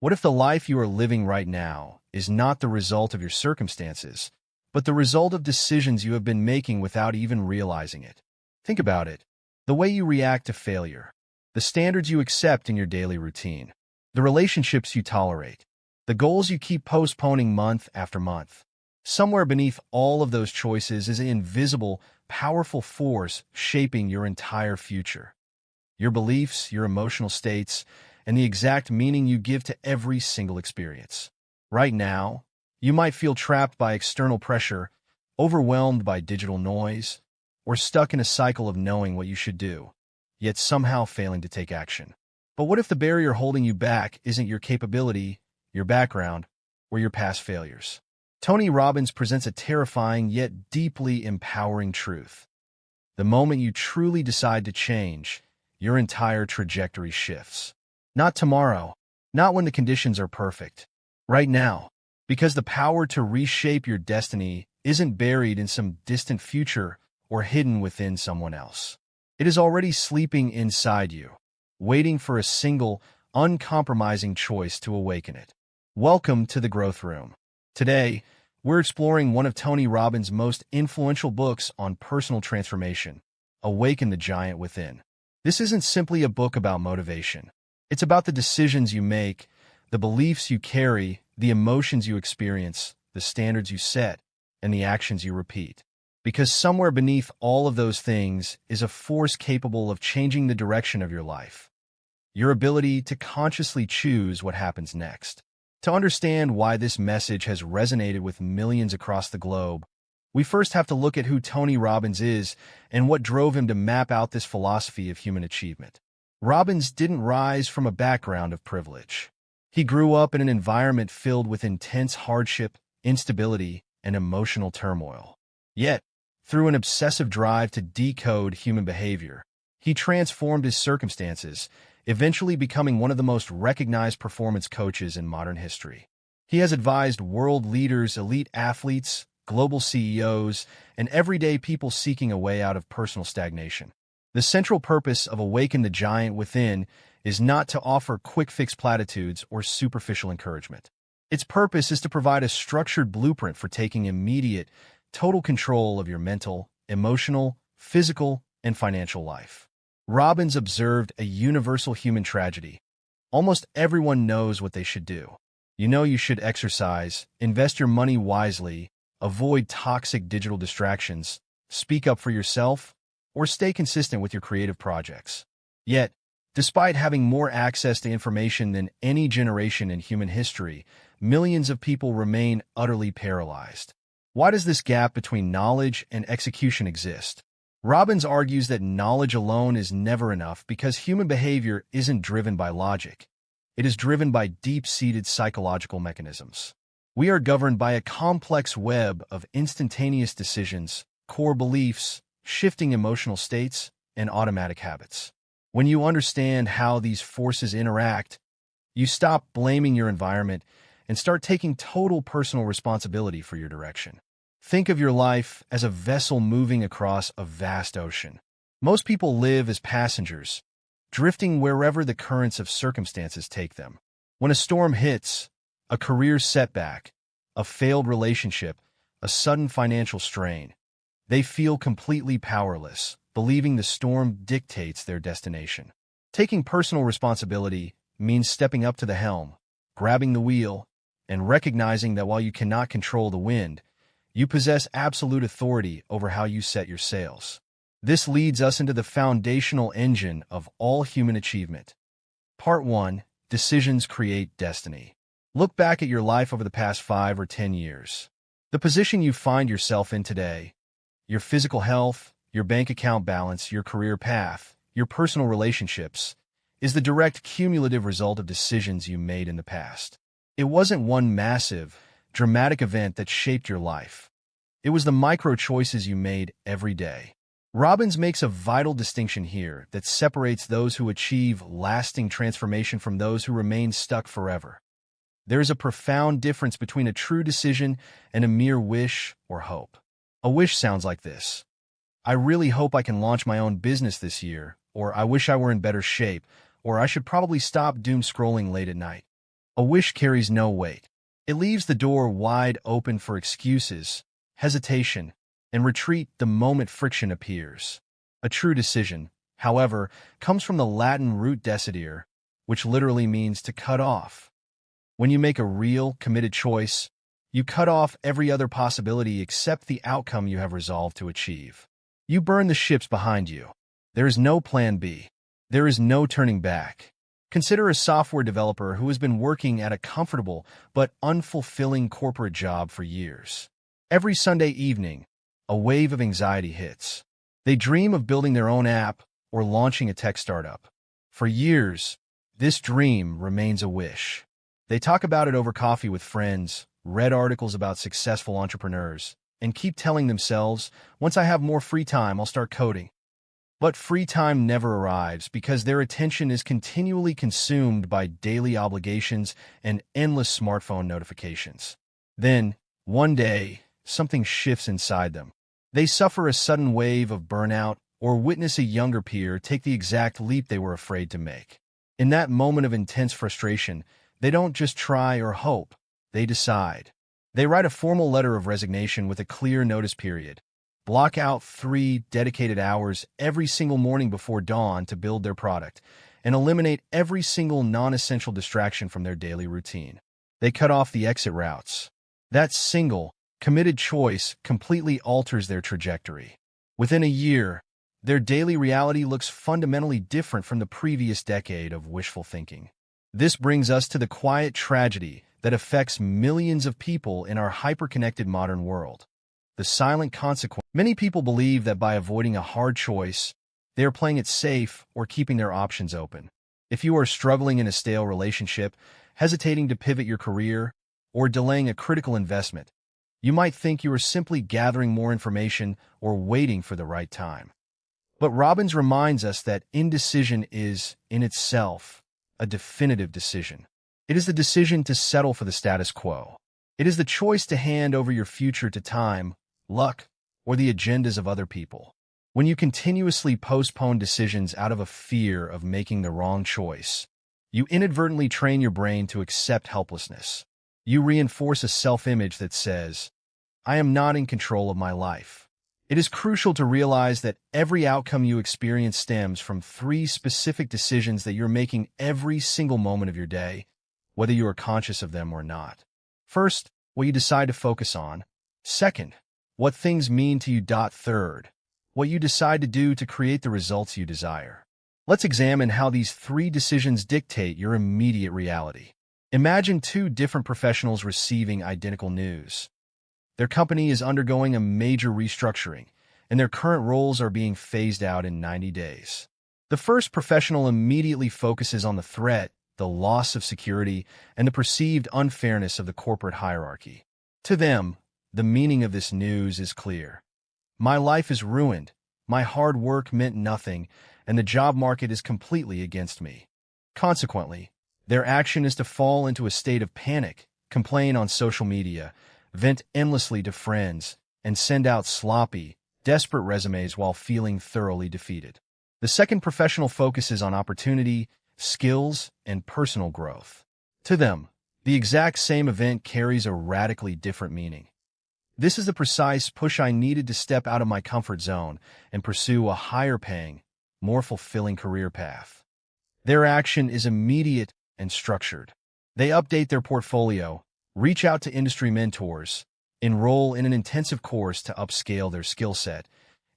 What if the life you are living right now is not the result of your circumstances, but the result of decisions you have been making without even realizing it? Think about it. The way you react to failure, the standards you accept in your daily routine, the relationships you tolerate, the goals you keep postponing month after month. Somewhere beneath all of those choices is an invisible, powerful force shaping your entire future. Your beliefs, your emotional states, and the exact meaning you give to every single experience. Right now, you might feel trapped by external pressure, overwhelmed by digital noise, or stuck in a cycle of knowing what you should do, yet somehow failing to take action. But what if the barrier holding you back isn't your capability, your background, or your past failures? Tony Robbins presents a terrifying yet deeply empowering truth. The moment you truly decide to change, your entire trajectory shifts. Not tomorrow, not when the conditions are perfect. Right now, because the power to reshape your destiny isn't buried in some distant future or hidden within someone else. It is already sleeping inside you, waiting for a single, uncompromising choice to awaken it. Welcome to the Growth Room. Today, we're exploring one of Tony Robbins' most influential books on personal transformation, Awaken the Giant Within. This isn't simply a book about motivation. It's about the decisions you make, the beliefs you carry, the emotions you experience, the standards you set, and the actions you repeat. Because somewhere beneath all of those things is a force capable of changing the direction of your life. Your ability to consciously choose what happens next. To understand why this message has resonated with millions across the globe, we first have to look at who Tony Robbins is and what drove him to map out this philosophy of human achievement. Robbins didn't rise from a background of privilege. He grew up in an environment filled with intense hardship, instability, and emotional turmoil. Yet, through an obsessive drive to decode human behavior, he transformed his circumstances, eventually becoming one of the most recognized performance coaches in modern history. He has advised world leaders, elite athletes, global CEOs, and everyday people seeking a way out of personal stagnation. The central purpose of Awaken the Giant Within is not to offer quick-fix platitudes or superficial encouragement. Its purpose is to provide a structured blueprint for taking immediate, total control of your mental, emotional, physical, and financial life. Robbins observed a universal human tragedy. Almost everyone knows what they should do. You know you should exercise, invest your money wisely, avoid toxic digital distractions, speak up for yourself, or stay consistent with your creative projects. Yet, despite having more access to information than any generation in human history, millions of people remain utterly paralyzed. Why does this gap between knowledge and execution exist? Robbins argues that knowledge alone is never enough because human behavior isn't driven by logic. It is driven by deep-seated psychological mechanisms. We are governed by a complex web of instantaneous decisions, core beliefs, shifting emotional states, and automatic habits. When you understand how these forces interact, you stop blaming your environment and start taking total personal responsibility for your direction. Think of your life as a vessel moving across a vast ocean. Most people live as passengers, drifting wherever the currents of circumstances take them. When a storm hits, a career setback, a failed relationship, a sudden financial strain, they feel completely powerless, believing the storm dictates their destination. Taking personal responsibility means stepping up to the helm, grabbing the wheel, and recognizing that while you cannot control the wind, you possess absolute authority over how you set your sails. This leads us into the foundational engine of all human achievement. Part 1. Decisions create destiny. Look back at your life over the past 5 or 10 years. The position you find yourself in today, your physical health, your bank account balance, your career path, your personal relationships, is the direct cumulative result of decisions you made in the past. It wasn't one massive, dramatic event that shaped your life. It was the micro choices you made every day. Robbins makes a vital distinction here that separates those who achieve lasting transformation from those who remain stuck forever. There is a profound difference between a true decision and a mere wish or hope. A wish sounds like this: I really hope I can launch my own business this year, or I wish I were in better shape, or I should probably stop doom scrolling late at night. A wish carries no weight. It leaves the door wide open for excuses, hesitation, and retreat the moment friction appears. A true decision, however, comes from the Latin root decidere, which literally means to cut off. When you make a real, committed choice, you cut off every other possibility except the outcome you have resolved to achieve. You burn the ships behind you. There is no plan B. There is no turning back. Consider a software developer who has been working at a comfortable but unfulfilling corporate job for years. Every Sunday evening, a wave of anxiety hits. They dream of building their own app or launching a tech startup. For years, this dream remains a wish. They talk about it over coffee with friends, read articles about successful entrepreneurs, and keep telling themselves, once I have more free time, I'll start coding. But free time never arrives because their attention is continually consumed by daily obligations and endless smartphone notifications. Then, one day, something shifts inside them. They suffer a sudden wave of burnout or witness a younger peer take the exact leap they were afraid to make. In that moment of intense frustration, they don't just try or hope, they decide. They write a formal letter of resignation with a clear notice period. Block out 3 dedicated hours every single morning before dawn to build their product, and eliminate every single non-essential distraction from their daily routine. They cut off the exit routes. That single, committed choice completely alters their trajectory. Within a year, their daily reality looks fundamentally different from the previous decade of wishful thinking. This brings us to the quiet tragedy that affects millions of people in our hyper-connected modern world. The silent consequence. Many people believe that by avoiding a hard choice, they are playing it safe or keeping their options open. If you are struggling in a stale relationship, hesitating to pivot your career, or delaying a critical investment, you might think you are simply gathering more information or waiting for the right time. But Robbins reminds us that indecision is, in itself, a definitive decision. It is the decision to settle for the status quo. It is the choice to hand over your future to time, luck, or the agendas of other people. When you continuously postpone decisions out of a fear of making the wrong choice, you inadvertently train your brain to accept helplessness. You reinforce a self-image that says, I am not in control of my life. It is crucial to realize that every outcome you experience stems from 3 specific decisions that you're making every single moment of your day, whether you are conscious of them or not. First, what you decide to focus on. Second, what things mean to you. Third, what you decide to do to create the results you desire. Let's examine how these 3 decisions dictate your immediate reality. Imagine 2 different professionals receiving identical news. Their company is undergoing a major restructuring, and their current roles are being phased out in 90 days. The first professional immediately focuses on the threat, the loss of security, and the perceived unfairness of the corporate hierarchy. To them, the meaning of this news is clear. My life is ruined, my hard work meant nothing, and the job market is completely against me. Consequently, their action is to fall into a state of panic, complain on social media, vent endlessly to friends, and send out sloppy, desperate resumes while feeling thoroughly defeated. The second professional focuses on opportunity, skills, and personal growth. To them, the exact same event carries a radically different meaning. This is the precise push I needed to step out of my comfort zone and pursue a higher-paying, more fulfilling career path. Their action is immediate and structured. They update their portfolio, reach out to industry mentors, enroll in an intensive course to upscale their skill set,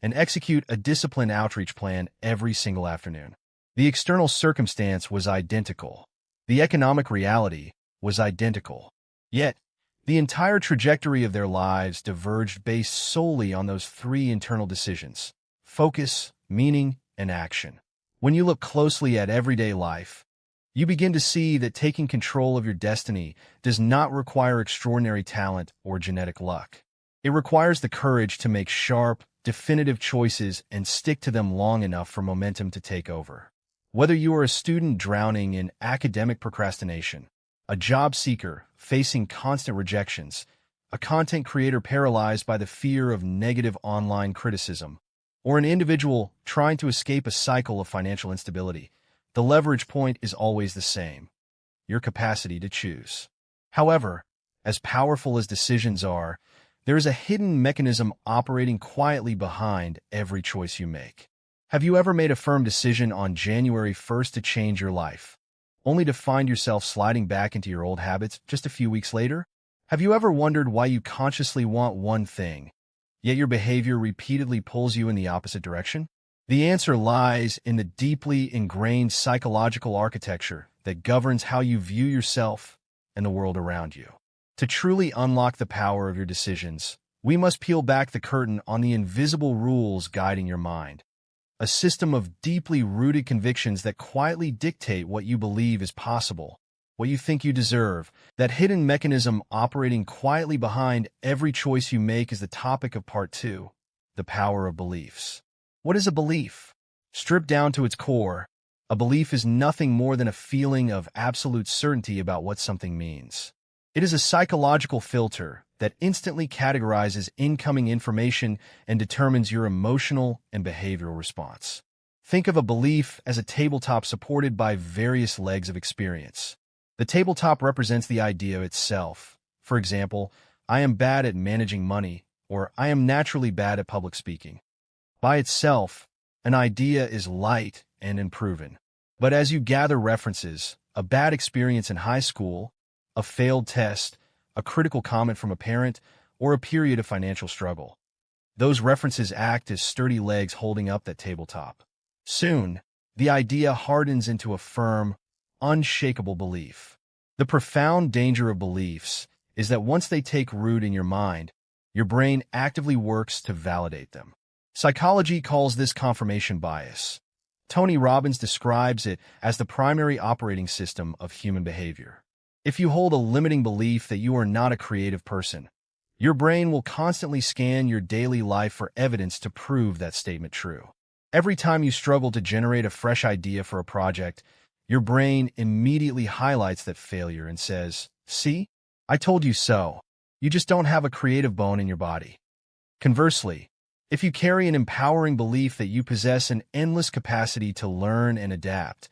and execute a disciplined outreach plan every single afternoon. The external circumstance was identical. The economic reality was identical. Yet, the entire trajectory of their lives diverged based solely on those 3 internal decisions: focus, meaning, and action. When you look closely at everyday life, you begin to see that taking control of your destiny does not require extraordinary talent or genetic luck. It requires the courage to make sharp, definitive choices and stick to them long enough for momentum to take over. Whether you are a student drowning in academic procrastination, a job seeker facing constant rejections, a content creator paralyzed by the fear of negative online criticism, or an individual trying to escape a cycle of financial instability, the leverage point is always the same. your capacity to choose. However, as powerful as decisions are, there is a hidden mechanism operating quietly behind every choice you make. Have you ever made a firm decision on January 1st to change your life, only to find yourself sliding back into your old habits just a few weeks later? Have you ever wondered why you consciously want one thing, yet your behavior repeatedly pulls you in the opposite direction? The answer lies in the deeply ingrained psychological architecture that governs how you view yourself and the world around you. To truly unlock the power of your decisions, we must peel back the curtain on the invisible rules guiding your mind, a system of deeply rooted convictions that quietly dictate what you believe is possible, what you think you deserve. That hidden mechanism operating quietly behind every choice you make is the topic of Part 2, the power of beliefs. What is a belief? Stripped down to its core, a belief is nothing more than a feeling of absolute certainty about what something means. It is a psychological filter that instantly categorizes incoming information and determines your emotional and behavioral response. Think of a belief as a tabletop supported by various legs of experience. The tabletop represents the idea itself. For example, I am bad at managing money, or I am naturally bad at public speaking. By itself, an idea is light and unproven. But as you gather references, a bad experience in high school, a failed test, a critical comment from a parent, or a period of financial struggle, those references act as sturdy legs holding up that tabletop. Soon, the idea hardens into a firm, unshakable belief. The profound danger of beliefs is that once they take root in your mind, your brain actively works to validate them. Psychology calls this confirmation bias. Tony Robbins describes it as the primary operating system of human behavior. If you hold a limiting belief that you are not a creative person, your brain will constantly scan your daily life for evidence to prove that statement true. Every time you struggle to generate a fresh idea for a project, your brain immediately highlights that failure and says, "See? I told you so. You just don't have a creative bone in your body." Conversely, if you carry an empowering belief that you possess an endless capacity to learn and adapt,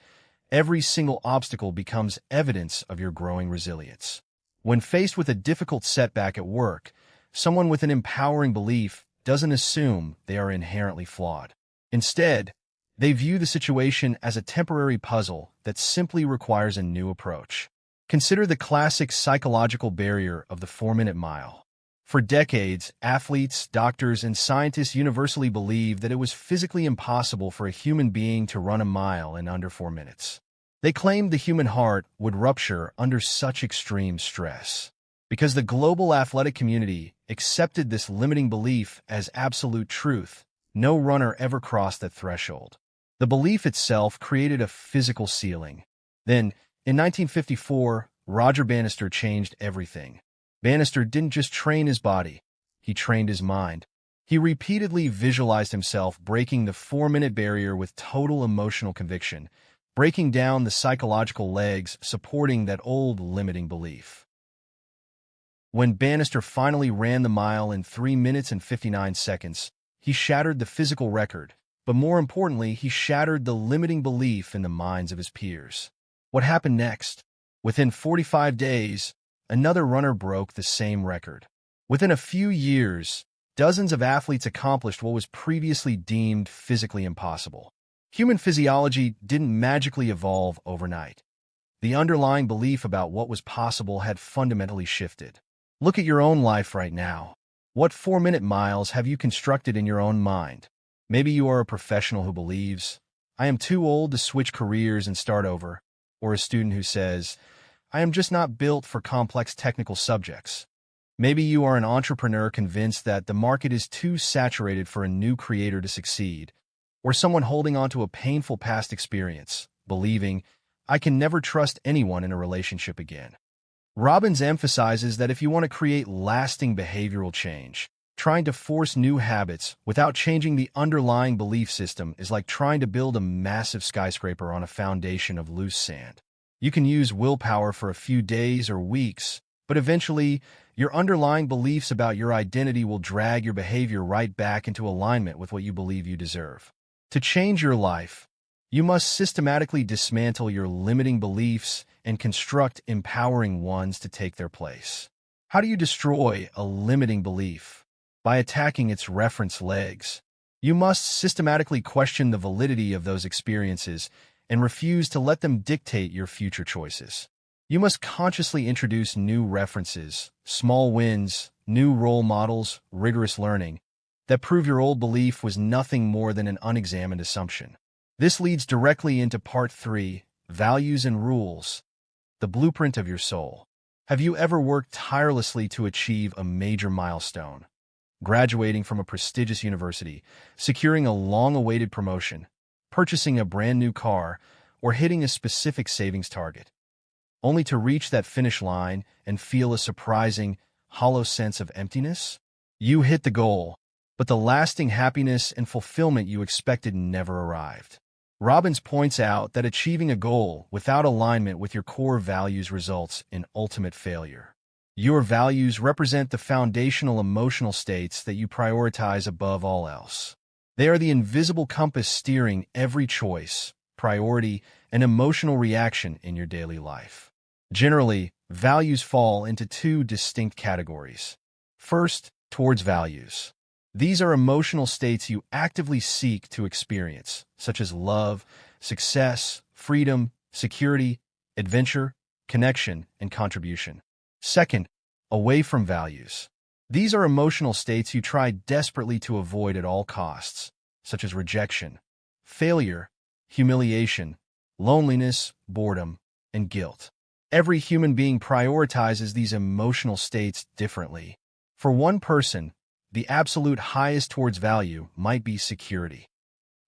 every single obstacle becomes evidence of your growing resilience. When faced with a difficult setback at work, someone with an empowering belief doesn't assume they are inherently flawed. Instead, they view the situation as a temporary puzzle that simply requires a new approach. Consider the classic psychological barrier of the 4-minute mile. For decades, athletes, doctors, and scientists universally believed that it was physically impossible for a human being to run a mile in under 4 minutes. They claimed the human heart would rupture under such extreme stress. Because the global athletic community accepted this limiting belief as absolute truth, no runner ever crossed that threshold. The belief itself created a physical ceiling. Then, in 1954, Roger Bannister changed everything. Bannister didn't just train his body, he trained his mind. He repeatedly visualized himself breaking the 4-minute barrier with total emotional conviction, breaking down the psychological legs supporting that old limiting belief. When Bannister finally ran the mile in 3 minutes and 59 seconds, he shattered the physical record, but more importantly, he shattered the limiting belief in the minds of his peers. What happened next? Within 45 days, another runner broke the same record. Within a few years, dozens of athletes accomplished what was previously deemed physically impossible. Human physiology didn't magically evolve overnight. The underlying belief about what was possible had fundamentally shifted. Look at your own life right now. What 4-minute miles have you constructed in your own mind? Maybe you are a professional who believes, "I am too old to switch careers and start over," or a student who says, "I am just not built for complex technical subjects." Maybe you are an entrepreneur convinced that the market is too saturated for a new creator to succeed, or someone holding on to a painful past experience, believing, "I can never trust anyone in a relationship again." Robbins emphasizes that if you want to create lasting behavioral change, trying to force new habits without changing the underlying belief system is like trying to build a massive skyscraper on a foundation of loose sand. You can use willpower for a few days or weeks, but eventually, your underlying beliefs about your identity will drag your behavior right back into alignment with what you believe you deserve. To change your life, You must systematically dismantle your limiting beliefs and construct empowering ones to take their place. How do you destroy a limiting belief? By attacking its reference legs. You must systematically question the validity of those experiences and refuse to let them dictate your future choices. You must consciously introduce new references, small wins, new role models, rigorous learning, that prove your old belief was nothing more than an unexamined assumption. This leads directly into Part 3, Values and Rules, the blueprint of your soul. Have you ever worked tirelessly to achieve a major milestone? Graduating from a prestigious university, securing a long-awaited promotion, purchasing a brand new car, or hitting a specific savings target, only to reach that finish line and feel a surprising, hollow sense of emptiness? You hit the goal, but the lasting happiness and fulfillment you expected never arrived. Robbins points out that achieving a goal without alignment with your core values results in ultimate failure. Your values represent the foundational emotional states that you prioritize above all else. They are the invisible compass steering every choice, priority, and emotional reaction in your daily life. Generally, values fall into two distinct categories. First, towards values. These are emotional states you actively seek to experience, such as love, success, freedom, security, adventure, connection, and contribution. Second, away from values. These are emotional states you try desperately to avoid at all costs, such as rejection, failure, humiliation, loneliness, boredom, and guilt. Every human being prioritizes these emotional states differently. For one person, the absolute highest towards value might be security.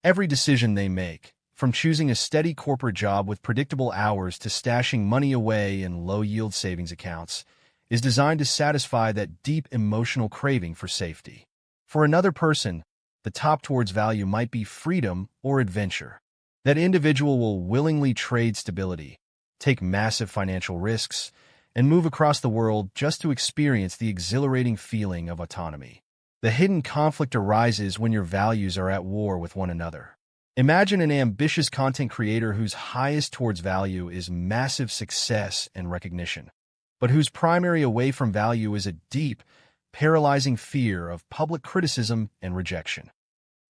Every decision they make, from choosing a steady corporate job with predictable hours to stashing money away in low-yield savings accounts, is designed to satisfy that deep emotional craving for safety. For another person, the top towards value might be freedom or adventure. That individual will willingly trade stability, take massive financial risks, and move across the world just to experience the exhilarating feeling of autonomy. The hidden conflict arises when your values are at war with one another. Imagine an ambitious content creator whose highest towards value is massive success and recognition, but whose primary away from value is a deep, paralyzing fear of public criticism and rejection.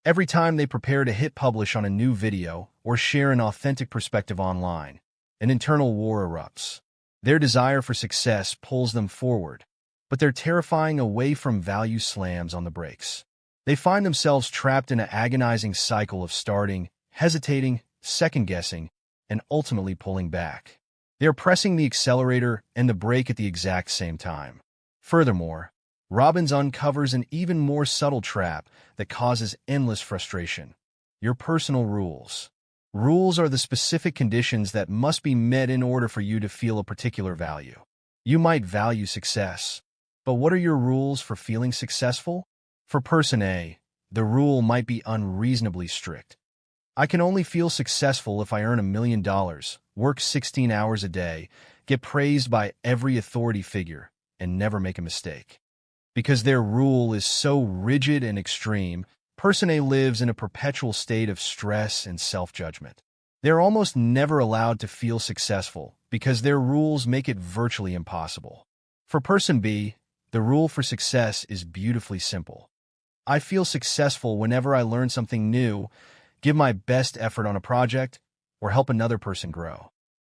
Every time they prepare to hit publish on a new video or share an authentic perspective online, an internal war erupts. Their desire for success pulls them forward, but their terrifying away from value slams on the brakes. They find themselves trapped in an agonizing cycle of starting, hesitating, second-guessing, and ultimately pulling back. They are pressing the accelerator and the brake at the exact same time. Furthermore, Robbins uncovers an even more subtle trap that causes endless frustration: your personal rules. Rules are the specific conditions that must be met in order for you to feel a particular value. You might value success, but what are your rules for feeling successful? For person A, the rule might be unreasonably strict. I can only feel successful if I earn $1 million, work 16 hours a day, get praised by every authority figure, and never make a mistake. Because their rule is so rigid and extreme, person A lives in a perpetual state of stress and self-judgment. They're almost never allowed to feel successful because their rules make it virtually impossible. For person B, the rule for success is beautifully simple. I feel successful whenever I learn something new, give my best effort on a project, or help another person grow.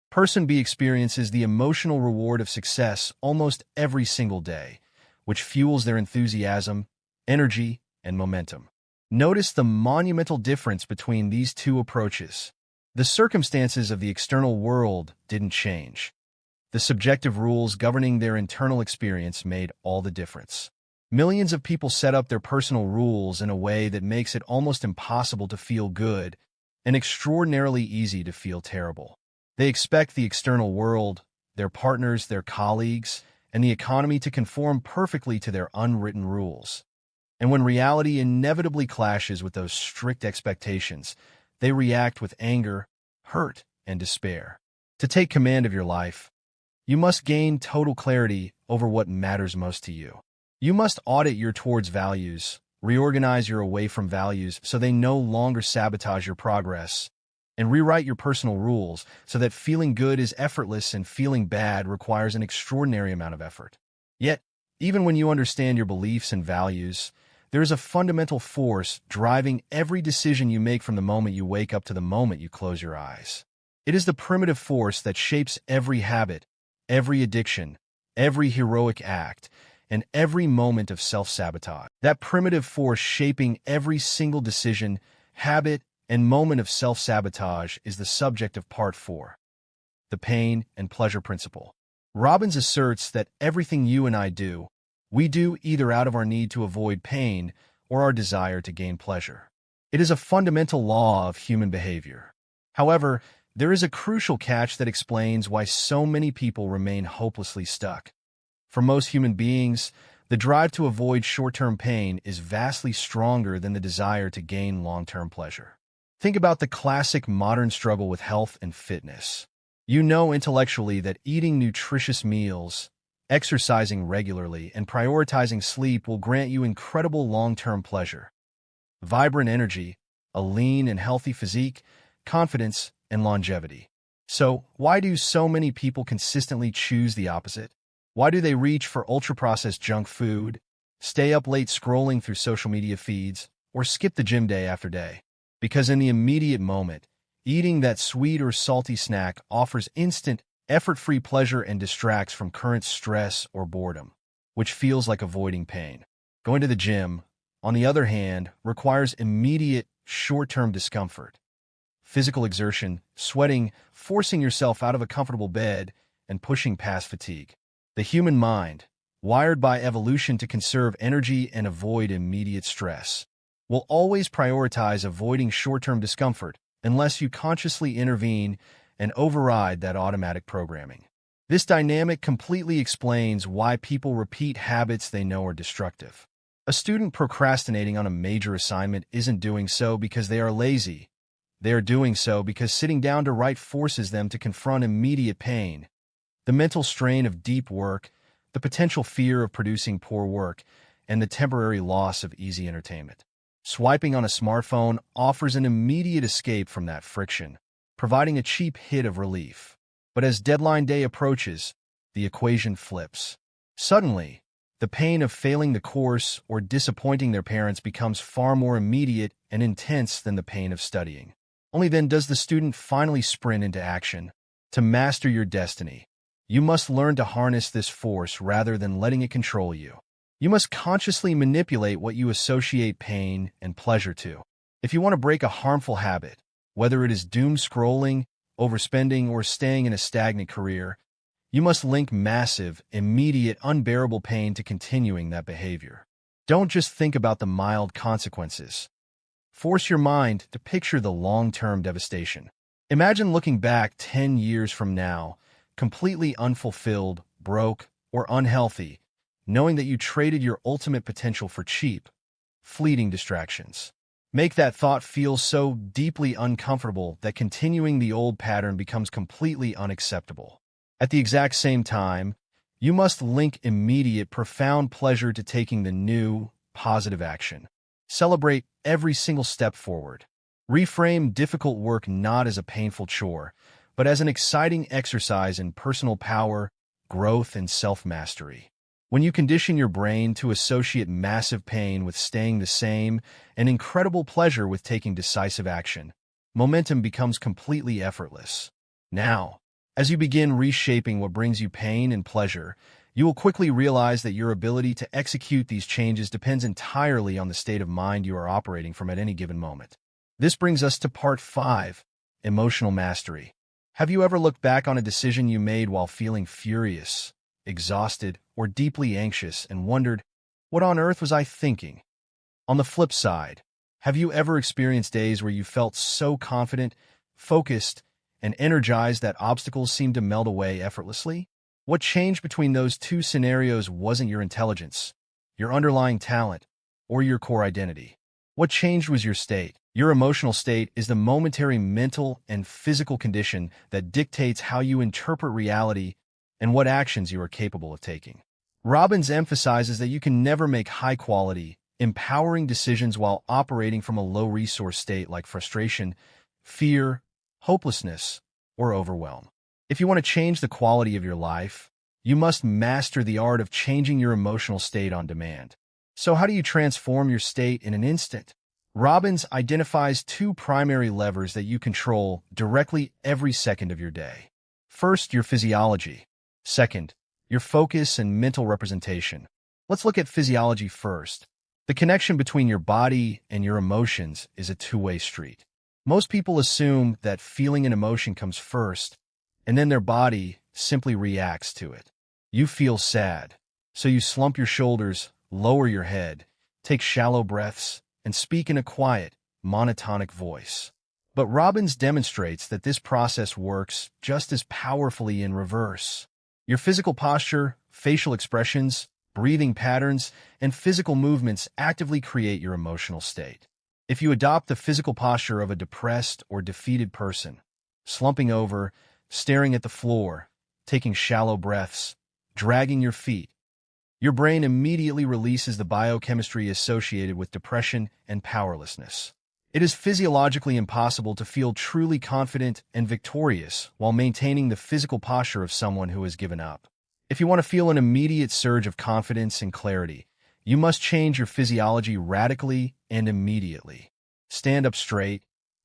Person B experiences the emotional reward of success almost every single day, which fuels their enthusiasm, energy, and momentum. Notice the monumental difference between these two approaches. The circumstances of the external world didn't change. The subjective rules governing their internal experience made all the difference. Millions of people set up their personal rules in a way that makes it almost impossible to feel good and extraordinarily easy to feel terrible. They expect the external world, their partners, their colleagues, and the economy to conform perfectly to their unwritten rules. And when reality inevitably clashes with those strict expectations, they react with anger, hurt, and despair. To take command of your life, you must gain total clarity over what matters most to you. You must audit your towards values, reorganize your away from values so they no longer sabotage your progress, and rewrite your personal rules so that feeling good is effortless and feeling bad requires an extraordinary amount of effort. Yet, even when you understand your beliefs and values, there is a fundamental force driving every decision you make from the moment you wake up to the moment you close your eyes. It is the primitive force that shapes every habit, every addiction, every heroic act, and every moment of self-sabotage. That primitive force shaping every single decision, habit, and moment of self-sabotage is the subject of Part 4, the pain and pleasure principle. Robbins asserts that everything you and I do, we do either out of our need to avoid pain or our desire to gain pleasure. It is a fundamental law of human behavior. However, there is a crucial catch that explains why so many people remain hopelessly stuck. For most human beings, the drive to avoid short-term pain is vastly stronger than the desire to gain long-term pleasure. Think about the classic modern struggle with health and fitness. You know intellectually that eating nutritious meals, exercising regularly, and prioritizing sleep will grant you incredible long-term pleasure, vibrant energy, a lean and healthy physique, confidence, and longevity. So, why do so many people consistently choose the opposite? Why do they reach for ultra-processed junk food, stay up late scrolling through social media feeds, or skip the gym day after day? Because in the immediate moment, eating that sweet or salty snack offers instant, effort-free pleasure and distracts from current stress or boredom, which feels like avoiding pain. Going to the gym, on the other hand, requires immediate, short-term discomfort. Physical exertion, sweating, forcing yourself out of a comfortable bed, and pushing past fatigue. The human mind, wired by evolution to conserve energy and avoid immediate stress, will always prioritize avoiding short-term discomfort unless you consciously intervene and override that automatic programming. This dynamic completely explains why people repeat habits they know are destructive. A student procrastinating on a major assignment isn't doing so because they are lazy. They are doing so because sitting down to write forces them to confront immediate pain, the mental strain of deep work, the potential fear of producing poor work, and the temporary loss of easy entertainment. Swiping on a smartphone offers an immediate escape from that friction, providing a cheap hit of relief. But as deadline day approaches, the equation flips. Suddenly, the pain of failing the course or disappointing their parents becomes far more immediate and intense than the pain of studying. Only then does the student finally sprint into action. To master your destiny, you must learn to harness this force rather than letting it control you. You must consciously manipulate what you associate pain and pleasure to. If you want to break a harmful habit, whether it is doom scrolling, overspending, or staying in a stagnant career, you must link massive, immediate, unbearable pain to continuing that behavior. Don't just think about the mild consequences. Force your mind to picture the long-term devastation. Imagine looking back 10 years from now, completely unfulfilled, broke, or unhealthy, knowing that you traded your ultimate potential for cheap, fleeting distractions. Make that thought feel so deeply uncomfortable that continuing the old pattern becomes completely unacceptable. At the exact same time, you must link immediate, profound pleasure to taking the new, positive action. Celebrate every single step forward. Reframe difficult work not as a painful chore, but as an exciting exercise in personal power, growth, and self-mastery. When you condition your brain to associate massive pain with staying the same and incredible pleasure with taking decisive action, momentum becomes completely effortless. Now, as you begin reshaping what brings you pain and pleasure, you will quickly realize that your ability to execute these changes depends entirely on the state of mind you are operating from at any given moment. This brings us to Part 5, Emotional Mastery. Have you ever looked back on a decision you made while feeling furious, exhausted, or deeply anxious and wondered, what on earth was I thinking? On the flip side, have you ever experienced days where you felt so confident, focused, and energized that obstacles seemed to melt away effortlessly? What changed between those two scenarios wasn't your intelligence, your underlying talent, or your core identity. What changed was your state. Your emotional state is the momentary mental and physical condition that dictates how you interpret reality and what actions you are capable of taking. Robbins emphasizes that you can never make high-quality, empowering decisions while operating from a low-resource state like frustration, fear, hopelessness, or overwhelm. If you want to change the quality of your life, you must master the art of changing your emotional state on demand. So how do you transform your state in an instant? Robbins identifies two primary levers that you control directly every second of your day. First, your physiology. Second, your focus and mental representation. Let's look at physiology first. The connection between your body and your emotions is a two-way street. Most people assume that feeling an emotion comes first, and then their body simply reacts to it. You feel sad, so you slump your shoulders, lower your head, take shallow breaths, and speak in a quiet, monotonic voice. But Robbins demonstrates that this process works just as powerfully in reverse. Your physical posture, facial expressions, breathing patterns, and physical movements actively create your emotional state. If you adopt the physical posture of a depressed or defeated person, slumping over, staring at the floor, taking shallow breaths, dragging your feet, your brain immediately releases the biochemistry associated with depression and powerlessness. It is physiologically impossible to feel truly confident and victorious while maintaining the physical posture of someone who has given up. If you want to feel an immediate surge of confidence and clarity, you must change your physiology radically and immediately. Stand up straight,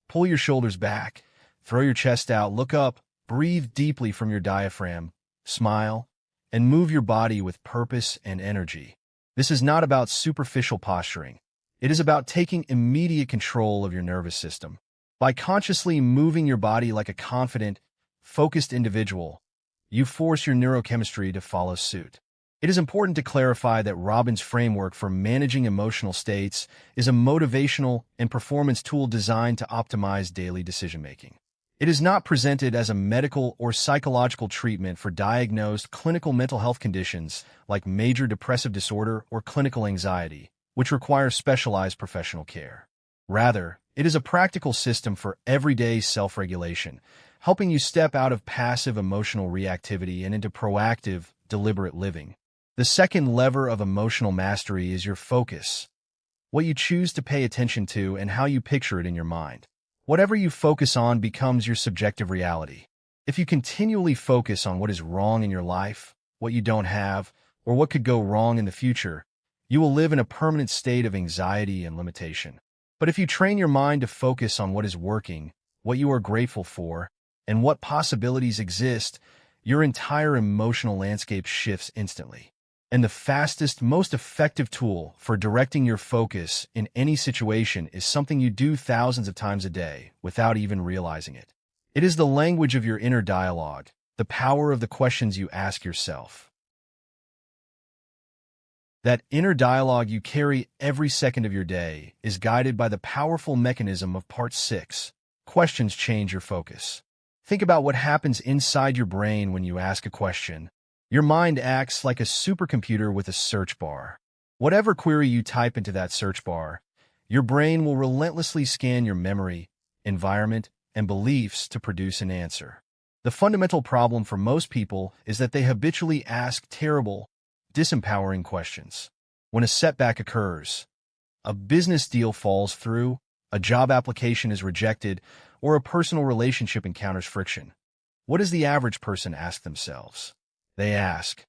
pull your shoulders back, throw your chest out, look up, breathe deeply from your diaphragm, smile, and move your body with purpose and energy. This is not about superficial posturing. It is about taking immediate control of your nervous system. By consciously moving your body like a confident, focused individual, you force your neurochemistry to follow suit. It is important to clarify that Robbins' framework for managing emotional states is a motivational and performance tool designed to optimize daily decision-making. It is not presented as a medical or psychological treatment for diagnosed clinical mental health conditions like major depressive disorder or clinical anxiety, which require specialized professional care. Rather, it is a practical system for everyday self-regulation, helping you step out of passive emotional reactivity and into proactive, deliberate living. The second lever of emotional mastery is your focus, what you choose to pay attention to and how you picture it in your mind. Whatever you focus on becomes your subjective reality. If you continually focus on what is wrong in your life, what you don't have, or what could go wrong in the future, you will live in a permanent state of anxiety and limitation. But if you train your mind to focus on what is working, what you are grateful for, and what possibilities exist, your entire emotional landscape shifts instantly. And the fastest, most effective tool for directing your focus in any situation is something you do thousands of times a day without even realizing it. It is the language of your inner dialogue, the power of the questions you ask yourself. That inner dialogue you carry every second of your day is guided by the powerful mechanism of Part 6. Questions change your focus. Think about what happens inside your brain when you ask a question. Your mind acts like a supercomputer with a search bar. Whatever query you type into that search bar, your brain will relentlessly scan your memory, environment, and beliefs to produce an answer. The fundamental problem for most people is that they habitually ask terrible, disempowering questions. When a setback occurs, a business deal falls through, a job application is rejected, or a personal relationship encounters friction, what does the average person ask themselves? They ask,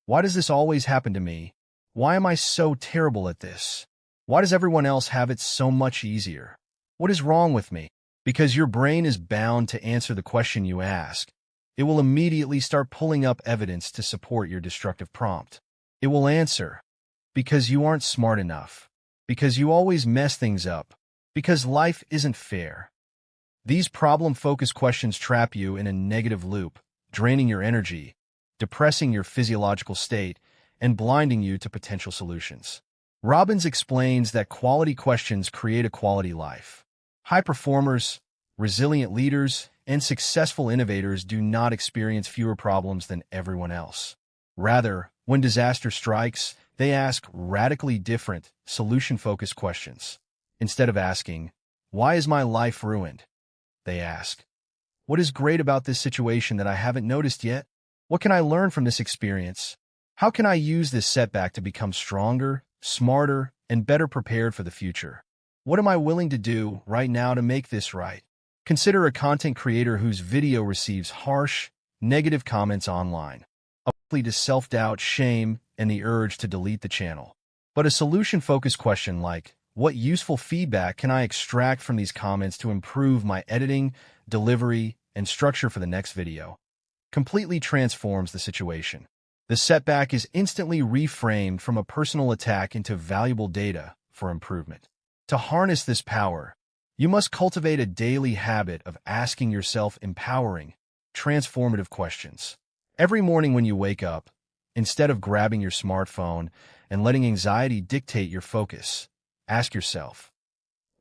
why does this always happen to me? Why am I so terrible at this? Why does everyone else have it so much easier? What is wrong with me? Because your brain is bound to answer the question you ask, it will immediately start pulling up evidence to support your destructive prompt. It will answer, because you aren't smart enough, because you always mess things up, because life isn't fair. These problem-focused questions trap you in a negative loop, draining your energy, depressing your physiological state, and blinding you to potential solutions. Robbins explains that quality questions create a quality life. High performers, resilient leaders, and successful innovators do not experience fewer problems than everyone else. Rather, when disaster strikes, they ask radically different, solution-focused questions. Instead of asking, why is my life ruined? They ask, what is great about this situation that I haven't noticed yet? What can I learn from this experience? How can I use this setback to become stronger, smarter, and better prepared for the future? What am I willing to do right now to make this right? Consider a content creator whose video receives harsh, negative comments online, likely to self-doubt, shame, and the urge to delete the channel. But a solution-focused question like, what useful feedback can I extract from these comments to improve my editing, delivery, and structure for the next video, completely transforms the situation. The setback is instantly reframed from a personal attack into valuable data for improvement. To harness this power, you must cultivate a daily habit of asking yourself empowering, transformative questions. Every morning when you wake up, instead of grabbing your smartphone and letting anxiety dictate your focus, ask yourself,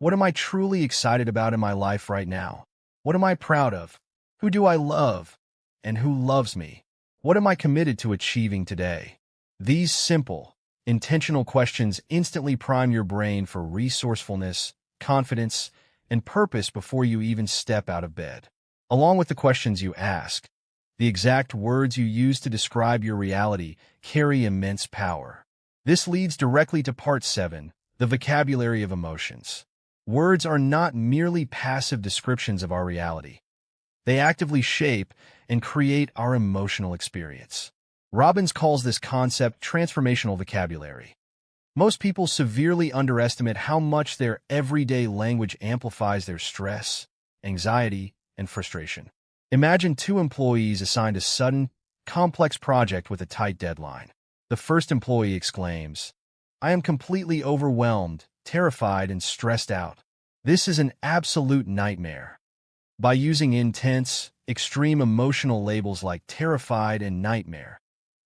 what am I truly excited about in my life right now? What am I proud of? Who do I love? And who loves me? What am I committed to achieving today? These simple, intentional questions instantly prime your brain for resourcefulness, confidence, and purpose before you even step out of bed. Along with the questions you ask, the exact words you use to describe your reality carry immense power. This leads directly to Part 7, the vocabulary of emotions. Words are not merely passive descriptions of our reality. They actively shape and create our emotional experience. Robbins calls this concept transformational vocabulary. Most people severely underestimate how much their everyday language amplifies their stress, anxiety, and frustration. Imagine two employees assigned a sudden, complex project with a tight deadline. The first employee exclaims, I am completely overwhelmed, terrified, and stressed out. This is an absolute nightmare. By using intense, extreme emotional labels like terrified and nightmare,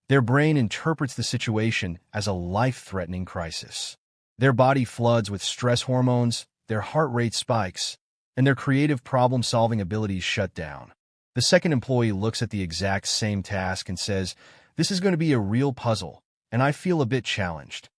their brain interprets the situation as a life-threatening crisis. Their body floods with stress hormones, their heart rate spikes, and their creative problem-solving abilities shut down. The second employee looks at the exact same task and says, this is going to be a real puzzle, and I feel a bit challenged.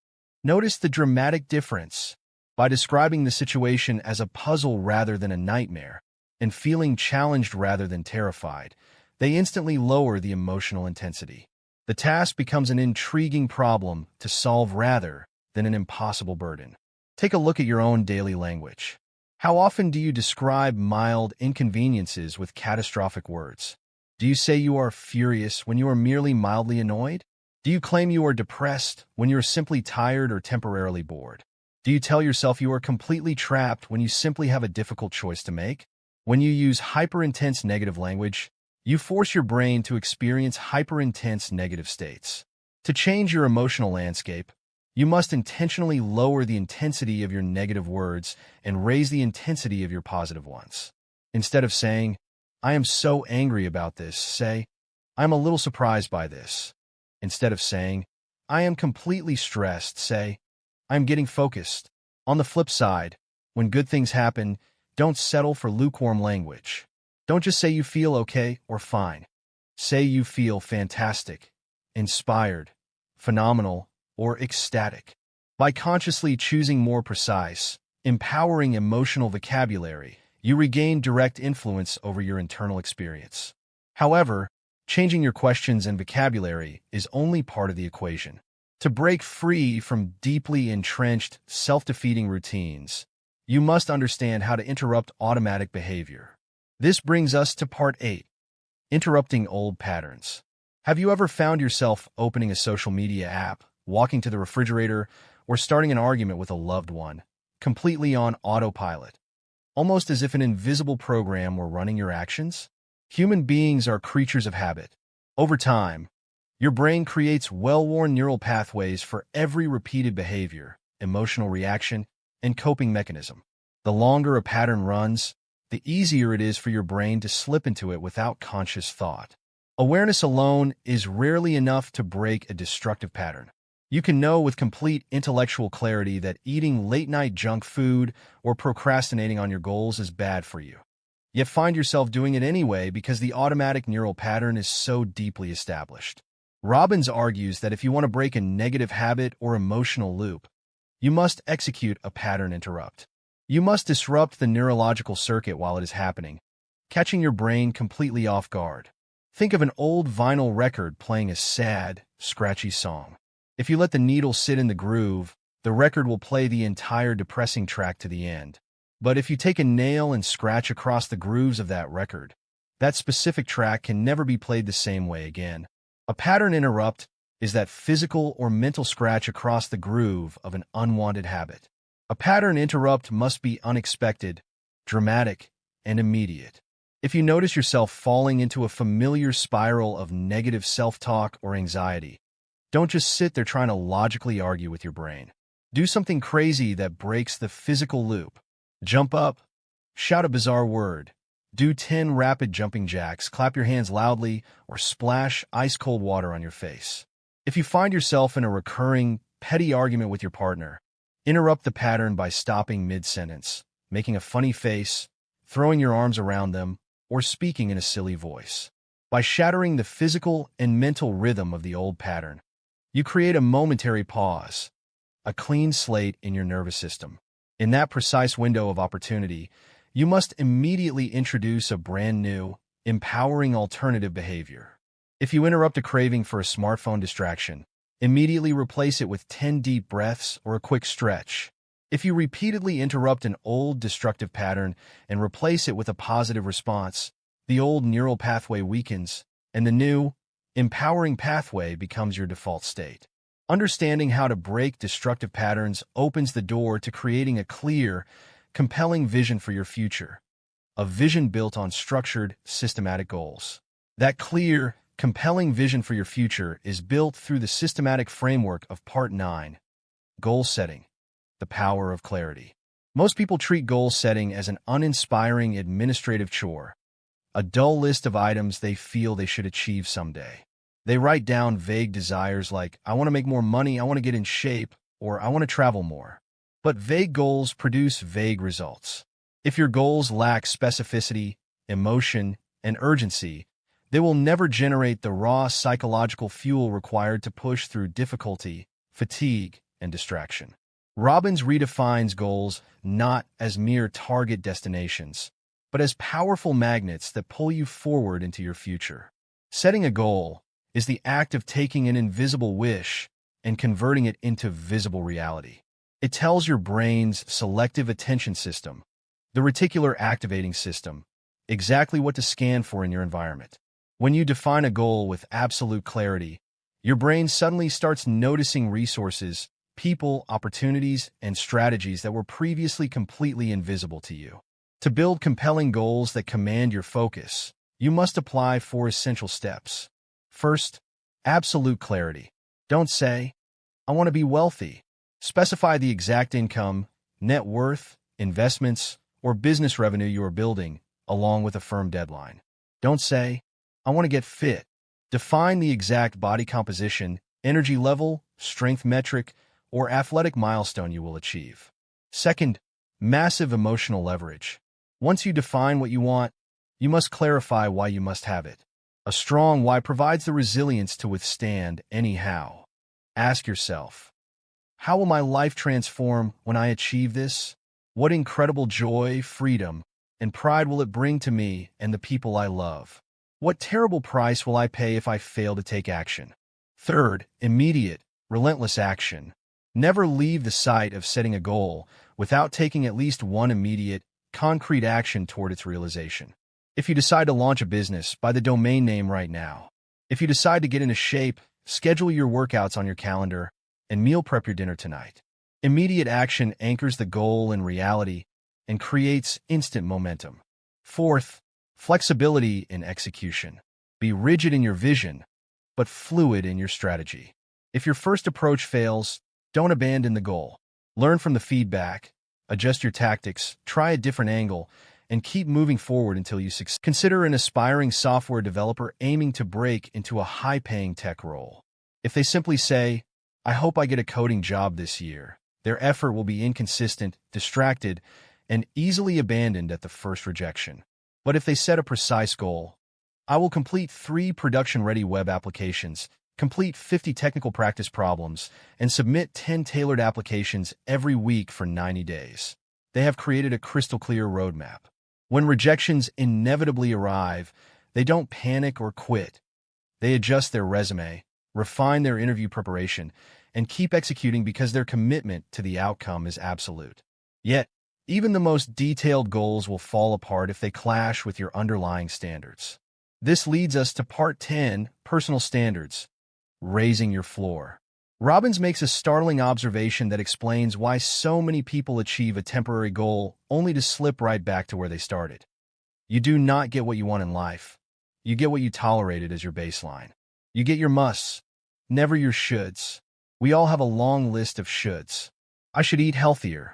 Notice the dramatic difference. By describing the situation as a puzzle rather than a nightmare, and feeling challenged rather than terrified, they instantly lower the emotional intensity. The task becomes an intriguing problem to solve rather than an impossible burden. Take a look at your own daily language. How often do you describe mild inconveniences with catastrophic words? Do you say you are furious when you are merely mildly annoyed? Do you claim you are depressed when you are simply tired or temporarily bored? Do you tell yourself you are completely trapped when you simply have a difficult choice to make? When you use hyper-intense negative language, you force your brain to experience hyper-intense negative states. To change your emotional landscape, you must intentionally lower the intensity of your negative words and raise the intensity of your positive ones. Instead of saying, I am so angry about this, say, I am a little surprised by this. Instead of saying, I am completely stressed, say, I am getting focused. On the flip side, when good things happen, don't settle for lukewarm language. Don't just say you feel okay or fine. Say you feel fantastic, inspired, phenomenal, or ecstatic. By consciously choosing more precise, empowering emotional vocabulary, you regain direct influence over your internal experience. However, changing your questions and vocabulary is only part of the equation. To break free from deeply entrenched, self-defeating routines, you must understand how to interrupt automatic behavior. This brings us to Part 8, interrupting old patterns. Have you ever found yourself opening a social media app, walking to the refrigerator, or starting an argument with a loved one, completely on autopilot, almost as if an invisible program were running your actions? Human beings are creatures of habit. Over time, your brain creates well-worn neural pathways for every repeated behavior, emotional reaction, and coping mechanism. The longer a pattern runs, the easier it is for your brain to slip into it without conscious thought. Awareness alone is rarely enough to break a destructive pattern. You can know with complete intellectual clarity that eating late-night junk food or procrastinating on your goals is bad for you. Yet find yourself doing it anyway because the automatic neural pattern is so deeply established. Robbins argues that if you want to break a negative habit or emotional loop, you must execute a pattern interrupt. You must disrupt the neurological circuit while it is happening, catching your brain completely off guard. Think of an old vinyl record playing a sad, scratchy song. If you let the needle sit in the groove, the record will play the entire depressing track to the end. But if you take a nail and scratch across the grooves of that record, that specific track can never be played the same way again. A pattern interrupt is that physical or mental scratch across the groove of an unwanted habit. A pattern interrupt must be unexpected, dramatic, and immediate. If you notice yourself falling into a familiar spiral of negative self-talk or anxiety, don't just sit there trying to logically argue with your brain. Do something crazy that breaks the physical loop. Jump up, shout a bizarre word, do 10 rapid jumping jacks, clap your hands loudly, or splash ice-cold water on your face. If you find yourself in a recurring, petty argument with your partner, interrupt the pattern by stopping mid-sentence, making a funny face, throwing your arms around them, or speaking in a silly voice. By shattering the physical and mental rhythm of the old pattern, you create a momentary pause, a clean slate in your nervous system. In that precise window of opportunity, you must immediately introduce a brand new, empowering alternative behavior. If you interrupt a craving for a smartphone distraction, immediately replace it with 10 deep breaths or a quick stretch. If you repeatedly interrupt an old destructive pattern and replace it with a positive response, the old neural pathway weakens, and the new, empowering pathway becomes your default state. Understanding how to break destructive patterns opens the door to creating a clear, compelling vision for your future, a vision built on structured, systematic goals. That clear, compelling vision for your future is built through the systematic framework of Part 9, Goal Setting, the Power of Clarity. Most people treat goal setting as an uninspiring administrative chore, a dull list of items they feel they should achieve someday. They write down vague desires like, I want to make more money, I want to get in shape, or I want to travel more. But vague goals produce vague results. If your goals lack specificity, emotion, and urgency, they will never generate the raw psychological fuel required to push through difficulty, fatigue, and distraction. Robbins redefines goals not as mere target destinations, but as powerful magnets that pull you forward into your future. Setting a goal is the act of taking an invisible wish and converting it into visible reality. It tells your brain's selective attention system, the reticular activating system, exactly what to scan for in your environment. When you define a goal with absolute clarity, your brain suddenly starts noticing resources, people, opportunities, and strategies that were previously completely invisible to you. To build compelling goals that command your focus, you must apply 4 essential steps. First, absolute clarity. Don't say, I want to be wealthy. Specify the exact income, net worth, investments, or business revenue you are building, along with a firm deadline. Don't say, I want to get fit. Define the exact body composition, energy level, strength metric, or athletic milestone you will achieve. Second, massive emotional leverage. Once you define what you want, you must clarify why you must have it. A strong why provides the resilience to withstand any how. Ask yourself, how will my life transform when I achieve this? What incredible joy, freedom, and pride will it bring to me and the people I love? What terrible price will I pay if I fail to take action? Third, immediate, relentless action. Never leave the sight of setting a goal without taking at least one immediate, concrete action toward its realization. If you decide to launch a business, buy the domain name right now. If you decide to get into shape, schedule your workouts on your calendar and meal prep your dinner tonight. Immediate action anchors the goal in reality and creates instant momentum. Fourth, flexibility in execution. Be rigid in your vision, but fluid in your strategy. If your first approach fails, don't abandon the goal. Learn from the feedback, adjust your tactics, try a different angle, and keep moving forward until you succeed. Consider an aspiring software developer aiming to break into a high-paying tech role. If they simply say, I hope I get a coding job this year, their effort will be inconsistent, distracted, and easily abandoned at the first rejection. But if they set a precise goal, I will complete 3 production-ready web applications, complete 50 technical practice problems, and submit 10 tailored applications every week for 90 days. They have created a crystal-clear roadmap. When rejections inevitably arrive, they don't panic or quit. They adjust their resume, refine their interview preparation, and keep executing because their commitment to the outcome is absolute. Yet, Even the most detailed goals will fall apart if they clash with your underlying standards. This leads us to Part 10, Personal Standards, Raising Your Floor. Robbins makes a startling observation that explains why so many people achieve a temporary goal only to slip right back to where they started. You do not get what you want in life. You get what you tolerated as your baseline. You get your musts, never your shoulds. We all have a long list of shoulds. I should eat healthier.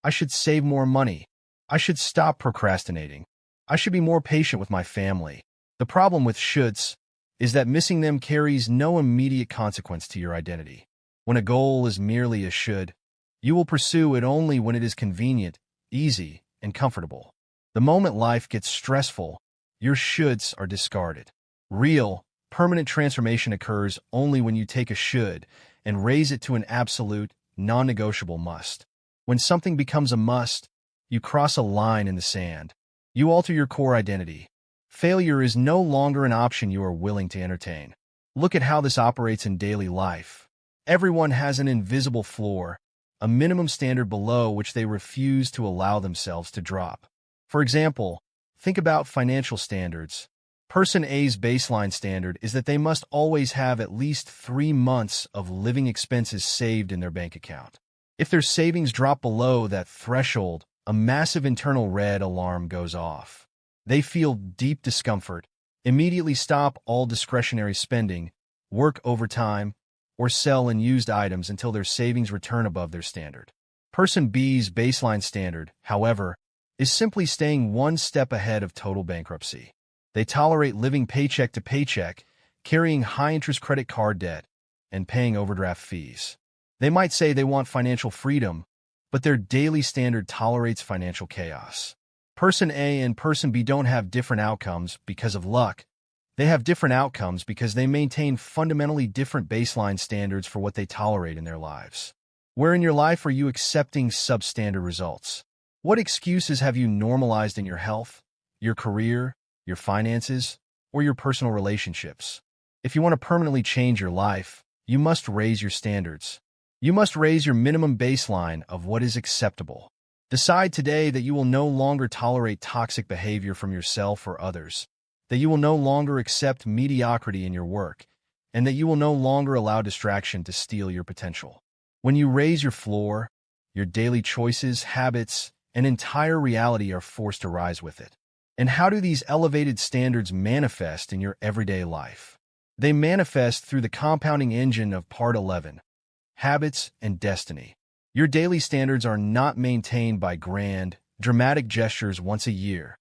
I should save more money. I should stop procrastinating. I should be more patient with my family. The problem with shoulds is that missing them carries no immediate consequence to your identity. When a goal is merely a should, you will pursue it only when it is convenient, easy, and comfortable. The moment life gets stressful, your shoulds are discarded. Real, permanent transformation occurs only when you take a should and raise it to an absolute, non-negotiable must. When something becomes a must, you cross a line in the sand. You alter your core identity. Failure is no longer an option you are willing to entertain. Look at how this operates in daily life. Everyone has an invisible floor, a minimum standard below which they refuse to allow themselves to drop. For example, think about financial standards. Person A's baseline standard is that they must always have at least 3 months of living expenses saved in their bank account. If their savings drop below that threshold, a massive internal red alarm goes off. They feel deep discomfort, immediately stop all discretionary spending, work overtime, or sell unused items until their savings return above their standard. Person B's baseline standard, however, is simply staying one step ahead of total bankruptcy. They tolerate living paycheck to paycheck, carrying high-interest credit card debt, and paying overdraft fees. They might say they want financial freedom, but their daily standard tolerates financial chaos. Person A and Person B don't have different outcomes because of luck. They have different outcomes because they maintain fundamentally different baseline standards for what they tolerate in their lives. Where in your life are you accepting substandard results? What excuses have you normalized in your health, your career, your finances, or your personal relationships? If you want to permanently change your life, you must raise your standards. You must raise your minimum baseline of what is acceptable. Decide today that you will no longer tolerate toxic behavior from yourself or others, that you will no longer accept mediocrity in your work, and that you will no longer allow distraction to steal your potential. When you raise your floor, your daily choices, habits, and entire reality are forced to rise with it. And how do these elevated standards manifest in your everyday life? They manifest through the compounding engine of Part 11, Habits and Destiny. Your daily standards are not maintained by grand, dramatic gestures once a year.